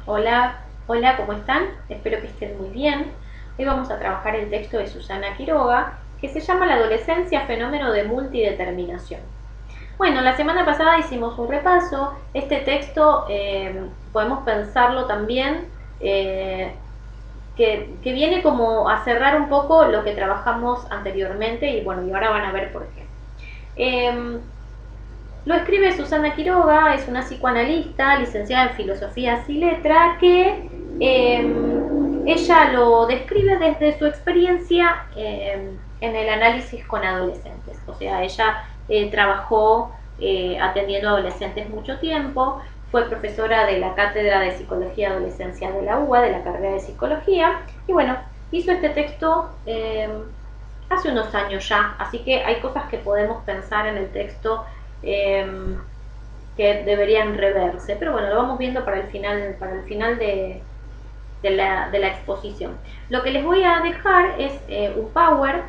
Hola, hola, ¿cómo están? Espero que estén muy bien. Hoy vamos a trabajar el texto de Susana Quiroga, que se llama La adolescencia, fenómeno de multideterminación. Bueno, la semana pasada hicimos un repaso. Este texto podemos pensarlo también que viene como a cerrar un poco lo que trabajamos anteriormente y bueno, y ahora van a ver por qué. Eh, lo escribe Susana Quiroga, es una psicoanalista, licenciada en Filosofía y Letra, que ella lo describe desde su experiencia en el análisis con adolescentes. O sea, ella trabajó atendiendo a adolescentes mucho tiempo, fue profesora de la Cátedra de Psicología y Adolescencia de la UBA, de la carrera de Psicología, y bueno, hizo este texto hace unos años ya, así que hay cosas que podemos pensar en el texto eh, que deberían reverse, pero bueno, lo vamos viendo para el final de la exposición. Lo que les voy a dejar es un power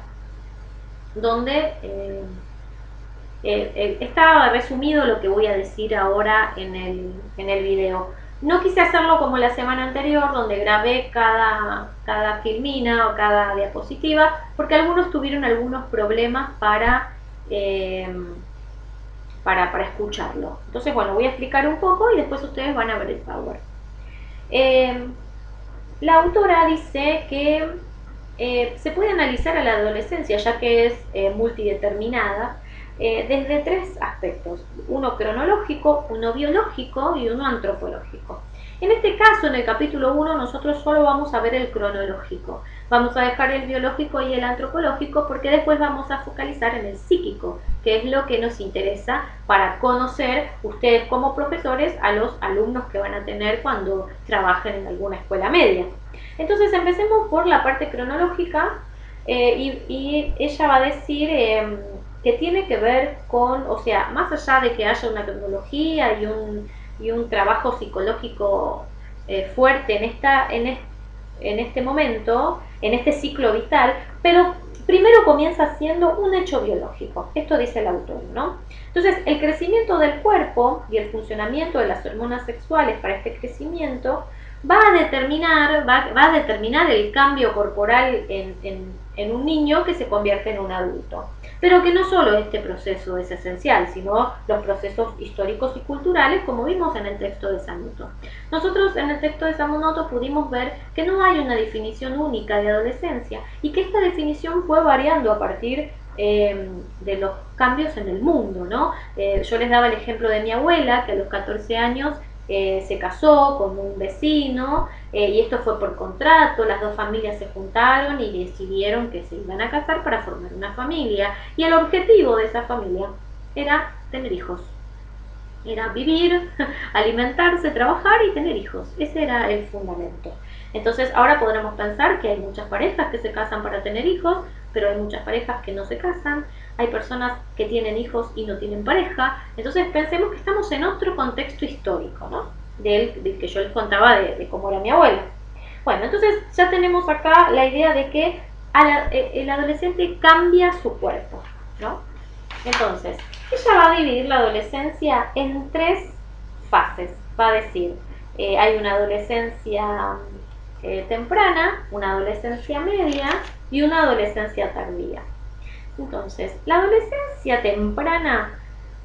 donde está resumido lo que voy a decir ahora en el video. No quise hacerlo como la semana anterior, donde grabé cada filmina o cada diapositiva, porque algunos tuvieron algunos problemas eh, para escucharlo. Entonces, bueno, voy a explicar un poco y después ustedes van a ver el power. Eh, la autora dice que se puede analizar a la adolescencia, ya que es multideterminada, desde tres aspectos: uno cronológico, uno biológico y uno antropológico. En este caso, en el capítulo 1, nosotros solo vamos a ver el cronológico. Vamos a dejar el biológico y el antropológico porque después vamos a focalizar en el psíquico, que es lo que nos interesa para conocer ustedes como profesores a los alumnos que van a tener cuando trabajen en alguna escuela media. Entonces empecemos por la parte cronológica y ella va a decir que tiene que ver con, o sea, más allá de que haya una cronología y un trabajo psicológico fuerte en este momento, en este ciclo vital, pero primero comienza siendo un hecho biológico. Esto dice el autor, ¿no? Entonces, el crecimiento del cuerpo y el funcionamiento de las hormonas sexuales para este crecimiento va a determinar el cambio corporal en un niño que se convierte en un adulto. Pero que no solo este proceso es esencial, sino los procesos históricos y culturales, como vimos en el texto de Samuto. Nosotros en el texto de Samuto pudimos ver que no hay una definición única de adolescencia y que esta definición fue variando a partir de los cambios en el mundo, ¿no? Yo les daba el ejemplo de mi abuela, que a los 14 años se casó con un vecino y esto fue por contrato. Las dos familias se juntaron y decidieron que se iban a casar para formar una familia, y el objetivo de esa familia era tener hijos, era vivir, alimentarse, trabajar y tener hijos. Ese era el fundamento. Entonces ahora podremos pensar que hay muchas parejas que se casan para tener hijos, pero hay muchas parejas que no se casan, hay personas que tienen hijos y no tienen pareja. Entonces pensemos que estamos en otro contexto histórico, ¿no? Del que yo les contaba de cómo era mi abuela. Bueno, entonces ya tenemos acá la idea de que el adolescente cambia su cuerpo, ¿no? Entonces, ella va a dividir la adolescencia en tres fases. Va a decir, hay una adolescencia temprana, una adolescencia media y una adolescencia tardía. Entonces, la adolescencia temprana,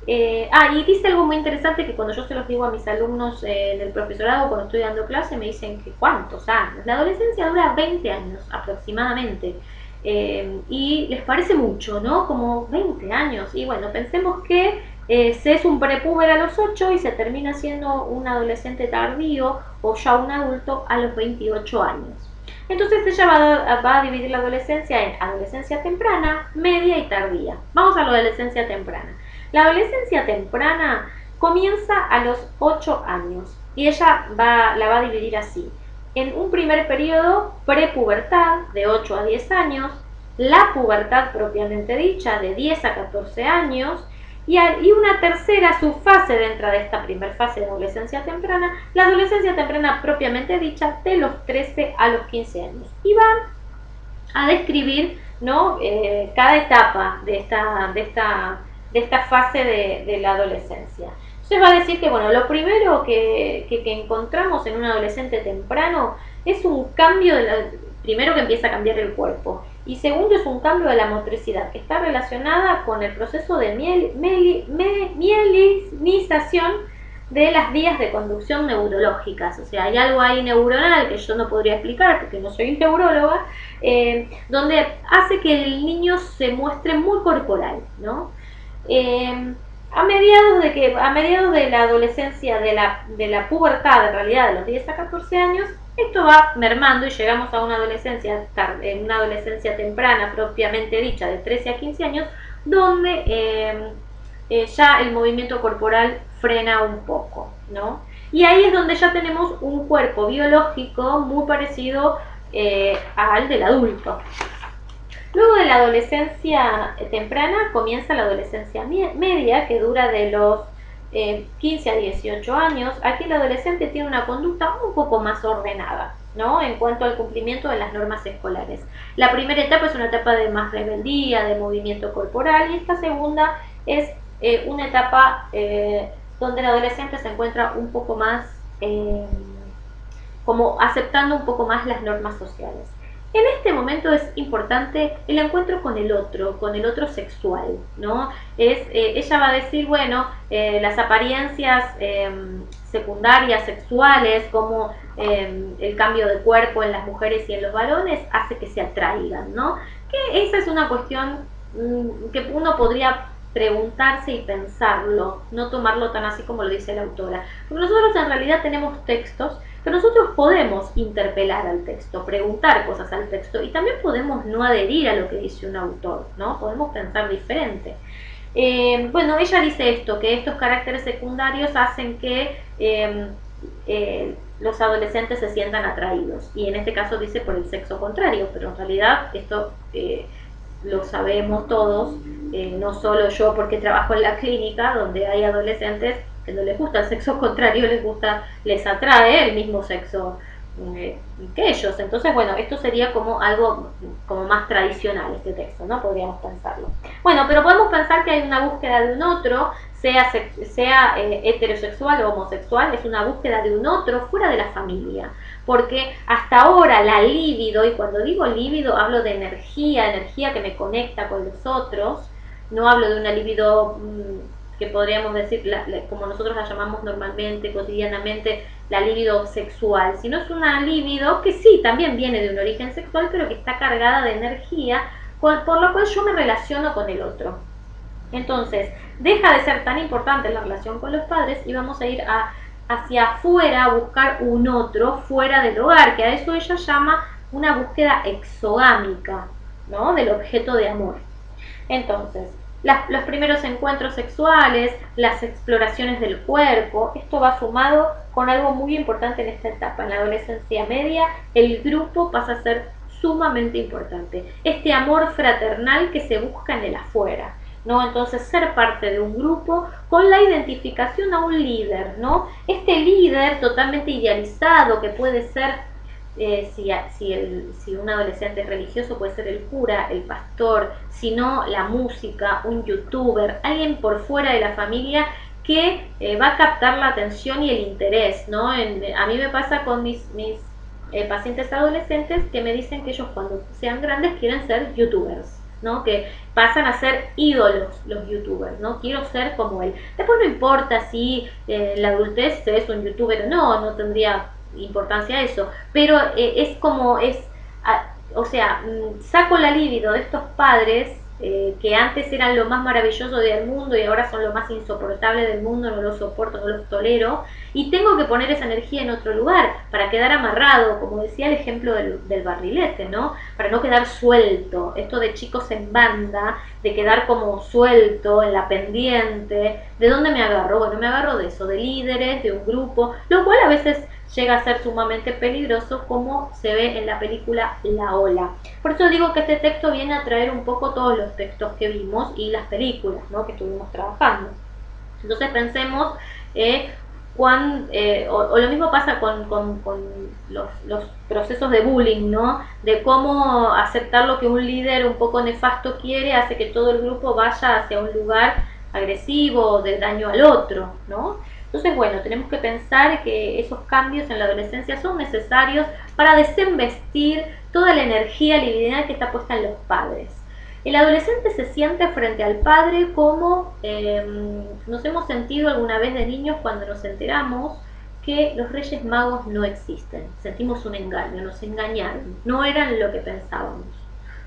y dice algo muy interesante que cuando yo se los digo a mis alumnos en el profesorado, cuando estoy dando clase, me dicen que ¿cuántos años? La adolescencia dura 20 años aproximadamente. Y les parece mucho, ¿no? Como 20 años. Y bueno, pensemos que se es un prepúber a los 8 y se termina siendo un adolescente tardío o ya un adulto a los 28 años. Entonces ella va a dividir la adolescencia en adolescencia temprana, media y tardía. Vamos a la adolescencia temprana. La adolescencia temprana comienza a los 8 años y ella la va a dividir así: en un primer periodo, prepubertad, de 8 a 10 años, la pubertad propiamente dicha, de 10 a 14 años, y una tercera subfase dentro de esta primera fase de adolescencia temprana, la adolescencia temprana propiamente dicha, de los 13 a los 15 años. Y va a describir, ¿no? Cada etapa de esta fase de la adolescencia. Entonces Entonces va a decir que, bueno, lo primero que encontramos en un adolescente temprano es un cambio primero que empieza a cambiar el cuerpo, y segundo es un cambio de la motricidad, que está relacionada con el proceso de mielinización de las vías de conducción neurológicas. O sea, hay algo ahí neuronal que yo no podría explicar porque no soy neuróloga, donde hace que el niño se muestre muy corporal, ¿no? A mediados de la adolescencia, de la pubertad, en realidad de los 10 a 14 años, esto va mermando y llegamos a una adolescencia temprana, propiamente dicha, de 13 a 15 años, donde ya el movimiento corporal frena un poco, ¿no? Y ahí es donde ya tenemos un cuerpo biológico muy parecido al del adulto. Luego de la adolescencia temprana comienza la adolescencia media, que dura de los 15 a 18 años. Aquí el adolescente tiene una conducta un poco más ordenada, ¿no? En cuanto al cumplimiento de las normas escolares. La primera etapa es una etapa de más rebeldía, de movimiento corporal, y esta segunda es una etapa donde el adolescente se encuentra un poco más como aceptando un poco más las normas sociales. En este momento es importante el encuentro con el otro sexual, ¿no? Ella va a decir, bueno, las apariencias secundarias sexuales, como el cambio de cuerpo en las mujeres y en los varones, hace que se atraigan, ¿no? Que esa es una cuestión que uno podría preguntarse y pensarlo, no tomarlo tan así como lo dice la autora. Porque nosotros en realidad tenemos textos, pero nosotros podemos interpelar al texto, preguntar cosas al texto, y también podemos no adherir a lo que dice un autor, ¿no? Podemos pensar diferente. Bueno, ella dice esto, que estos caracteres secundarios hacen que los adolescentes se sientan atraídos, y en este caso dice por el sexo contrario, pero en realidad esto lo sabemos todos, no solo yo porque trabajo en la clínica donde hay adolescentes que no les gusta el sexo contrario, les atrae el mismo sexo que ellos. Entonces, bueno, esto sería como algo como más tradicional, este texto, ¿no? Podríamos pensarlo. Bueno, pero podemos pensar que hay una búsqueda de un otro, sea heterosexual o homosexual, es una búsqueda de un otro fuera de la familia. Porque hasta ahora la libido, y cuando digo libido hablo de energía que me conecta con los otros, no hablo de una libido que podríamos decir, como nosotros la llamamos normalmente, cotidianamente, la libido sexual, sino es una libido que sí, también viene de un origen sexual, pero que está cargada de energía, por lo cual yo me relaciono con el otro. Entonces, deja de ser tan importante la relación con los padres y vamos a ir hacia afuera a buscar un otro fuera del hogar, que a eso ella llama una búsqueda exogámica, ¿no? Del objeto de amor. Entonces, los primeros encuentros sexuales, las exploraciones del cuerpo, esto va sumado con algo muy importante en esta etapa. En la adolescencia media, el grupo pasa a ser sumamente importante. Este amor fraternal que se busca en el afuera, ¿no? Entonces, ser parte de un grupo con la identificación a un líder, ¿no? Este líder totalmente idealizado, que puede ser si un adolescente es religioso, puede ser el cura, el pastor, si no la música, un youtuber, alguien por fuera de la familia que va a captar la atención y el interés, ¿no? A mí me pasa con mis pacientes adolescentes que me dicen que ellos cuando sean grandes quieren ser youtubers, ¿no? Que pasan a ser ídolos los youtubers, ¿no? Quiero ser como él. Después no importa si la adultez es un youtuber o no tendría importancia eso, pero o sea, saco la libido de estos padres que antes eran lo más maravilloso del mundo y ahora son lo más insoportable del mundo, no los soporto, no los tolero, y tengo que poner esa energía en otro lugar para quedar amarrado, como decía el ejemplo del barrilete, ¿no? Para no quedar suelto, esto de chicos en banda, de quedar como suelto en la pendiente. ¿De dónde me agarro? Bueno, me agarro de eso, de líderes, de un grupo, lo cual a veces llega a ser sumamente peligroso, como se ve en la película La Ola. Por eso digo que este texto viene a traer un poco todos los textos que vimos y las películas, ¿no? Que estuvimos trabajando. Entonces pensemos o lo mismo pasa con los procesos de bullying, ¿no? De cómo aceptar lo que un líder un poco nefasto quiere, hace que todo el grupo vaya hacia un lugar agresivo, de daño al otro, ¿no? Entonces, bueno, tenemos que pensar que esos cambios en la adolescencia son necesarios para desembestir toda la energía libidinal que está puesta en los padres. El adolescente se siente frente al padre como nos hemos sentido alguna vez de niños cuando nos enteramos que los Reyes Magos no existen. Sentimos un engaño, nos engañaron, no eran lo que pensábamos.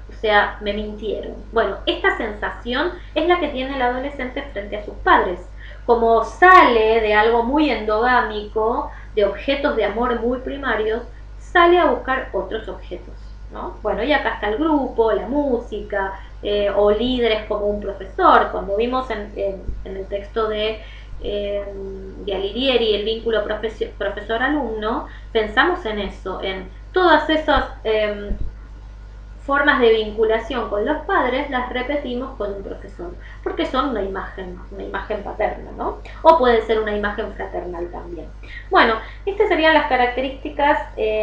O sea, me mintieron. Bueno, esta sensación es la que tiene el adolescente frente a sus padres. Como sale de algo muy endogámico, de objetos de amor muy primarios, sale a buscar otros objetos, ¿no? Bueno, y acá está el grupo, la música, o líderes como un profesor. Cuando vimos en el texto de Alighieri, el vínculo profesor-alumno, pensamos en eso, en todas esas formas de vinculación con los padres, las repetimos con un profesor, porque son una imagen paterna, ¿no? O puede ser una imagen fraternal también. Bueno, estas serían las características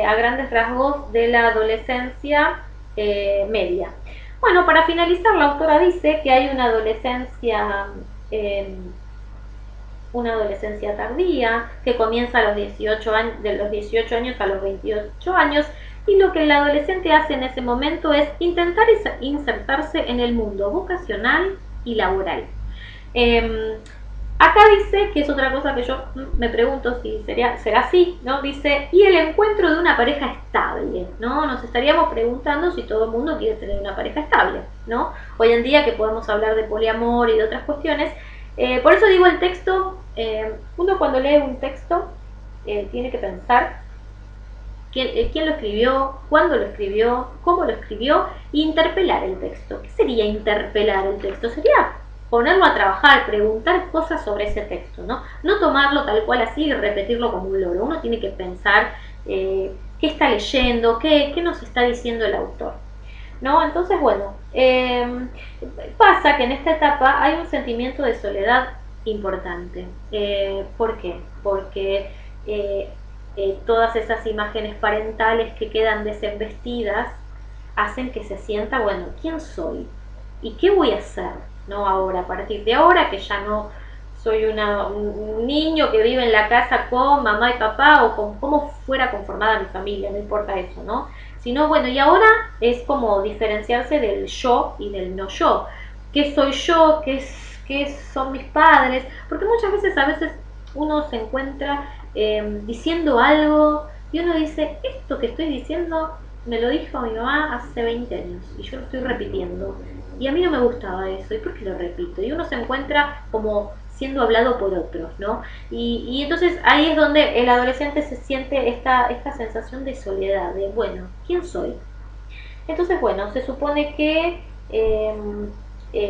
a grandes rasgos de la adolescencia media. Bueno, para finalizar, la autora dice que hay una adolescencia tardía, que comienza a los 18 años, de los 18 años a los 28 años, y lo que el adolescente hace en ese momento es intentar insertarse en el mundo vocacional y laboral. Acá dice, que es otra cosa que yo me pregunto si será así, ¿no? Dice, y el encuentro de una pareja estable, ¿no? Nos estaríamos preguntando si todo el mundo quiere tener una pareja estable, ¿no? Hoy en día que podemos hablar de poliamor y de otras cuestiones, por eso digo el texto, uno cuando lee un texto tiene que pensar quién lo escribió, cuándo lo escribió, cómo lo escribió, e interpelar el texto. ¿Qué sería interpelar el texto? Sería ponerlo a trabajar, preguntar cosas sobre ese texto, ¿no? No tomarlo tal cual así y repetirlo como un loro. Uno tiene que pensar qué está leyendo, qué nos está diciendo el autor, ¿no? Entonces, bueno, pasa que en esta etapa hay un sentimiento de soledad importante. ¿Por qué? Porque todas esas imágenes parentales que quedan desembestidas hacen que se sienta, bueno, ¿quién soy? ¿Y qué voy a hacer? ¿No? Ahora, a partir de ahora, que ya no soy un niño que vive en la casa con mamá y papá, o con cómo fuera conformada mi familia, no importa eso, ¿no? Sino, bueno, y ahora es como diferenciarse del yo y del no yo. ¿Qué soy yo? ¿Qué son mis padres? Porque muchas veces uno se encuentra diciendo algo y uno dice, esto que estoy diciendo me lo dijo mi mamá hace 20 años y yo lo estoy repitiendo y a mí no me gustaba eso, ¿y por qué lo repito? Y uno se encuentra como siendo hablado por otros, ¿no? Y entonces ahí es donde el adolescente se siente esta sensación de soledad, de, bueno, ¿quién soy? Entonces, bueno, se supone que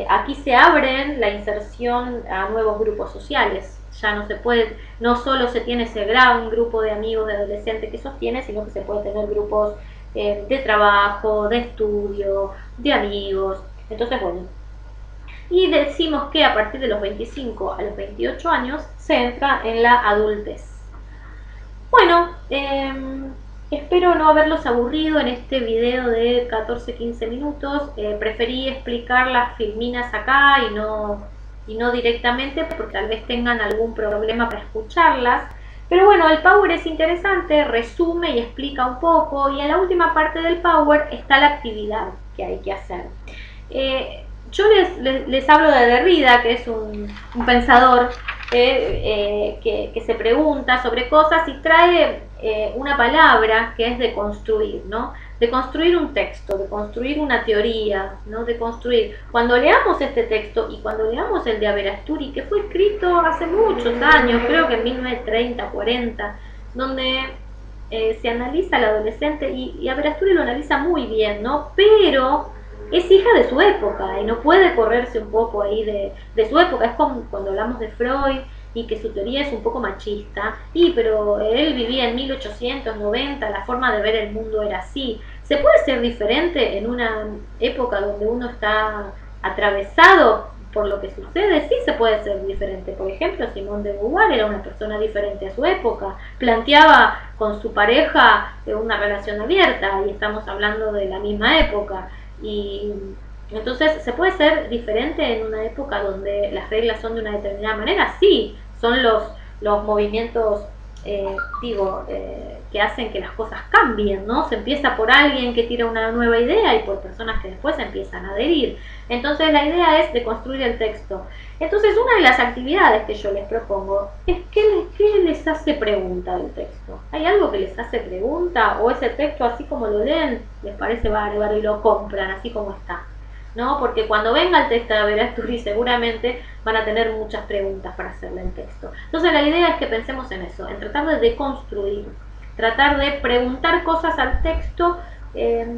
aquí se abren la inserción a nuevos grupos sociales. Ya no se puede, no solo se tiene ese gran grupo de amigos de adolescentes que sostiene, sino que se puede tener grupos de trabajo, de estudio, de amigos. Entonces, bueno, y decimos que a partir de los 25 a los 28 años se entra en la adultez. Bueno, espero no haberlos aburrido en este video de 14-15 minutos. Preferí explicar las filminas acá y no directamente, porque tal vez tengan algún problema para escucharlas. Pero bueno, el Power es interesante, resume y explica un poco, y en la última parte del Power está la actividad que hay que hacer. Yo les hablo de Derrida, que es un pensador que se pregunta sobre cosas y trae una palabra que es de construir, ¿no? De construir un texto, de construir una teoría, ¿no? De construir. Cuando leamos este texto y cuando leamos el de Averasturi, que fue escrito hace muchos años, creo que en 1930, 40, donde se analiza al adolescente y Averasturi lo analiza muy bien, ¿no? Pero es hija de su época y no puede correrse un poco ahí de su época. Es como cuando hablamos de Freud y que su teoría es un poco machista, pero él vivía en 1890, la forma de ver el mundo era así. ¿Se puede ser diferente en una época donde uno está atravesado por lo que sucede? Sí, se puede ser diferente. Por ejemplo, Simone de Beauvoir era una persona diferente a su época, planteaba con su pareja una relación abierta, y estamos hablando de la misma época. Y Entonces, ¿se puede ser diferente en una época donde las reglas son de una determinada manera? Sí, son los movimientos, que hacen que las cosas cambien, ¿no? Se empieza por alguien que tira una nueva idea y por personas que después empiezan a adherir. Entonces, la idea es de construir el texto. Entonces, una de las actividades que yo les propongo es qué les hace pregunta del texto. ¿Hay algo que les hace pregunta? ¿O ese texto, así como lo leen, les parece bárbaro y lo compran así como está? ¿No? Porque cuando venga el texto de Veracruz seguramente van a tener muchas preguntas para hacerle el texto. Entonces la idea es que pensemos en eso, en tratar de deconstruir, tratar de preguntar cosas al texto,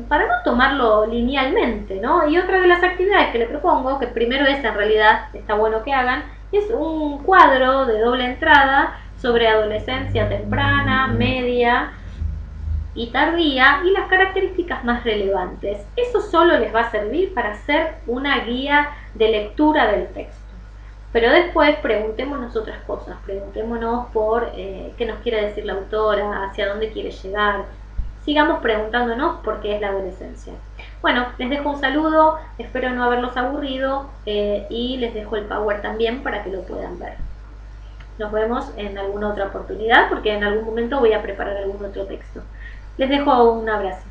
para no tomarlo linealmente, ¿no? Y otra de las actividades que le propongo, que primero es en realidad, está bueno que hagan, es un cuadro de doble entrada sobre adolescencia temprana, media y tardía y las características más relevantes. Eso solo les va a servir para hacer una guía de lectura del texto. Pero después preguntémonos otras cosas, preguntémonos por qué nos quiere decir la autora, hacia dónde quiere llegar. Sigamos preguntándonos por qué es la adolescencia. Bueno, les dejo un saludo, espero no haberlos aburrido, y les dejo el Power también para que lo puedan ver. Nos vemos en alguna otra oportunidad porque en algún momento voy a preparar algún otro texto. Les dejo un abrazo.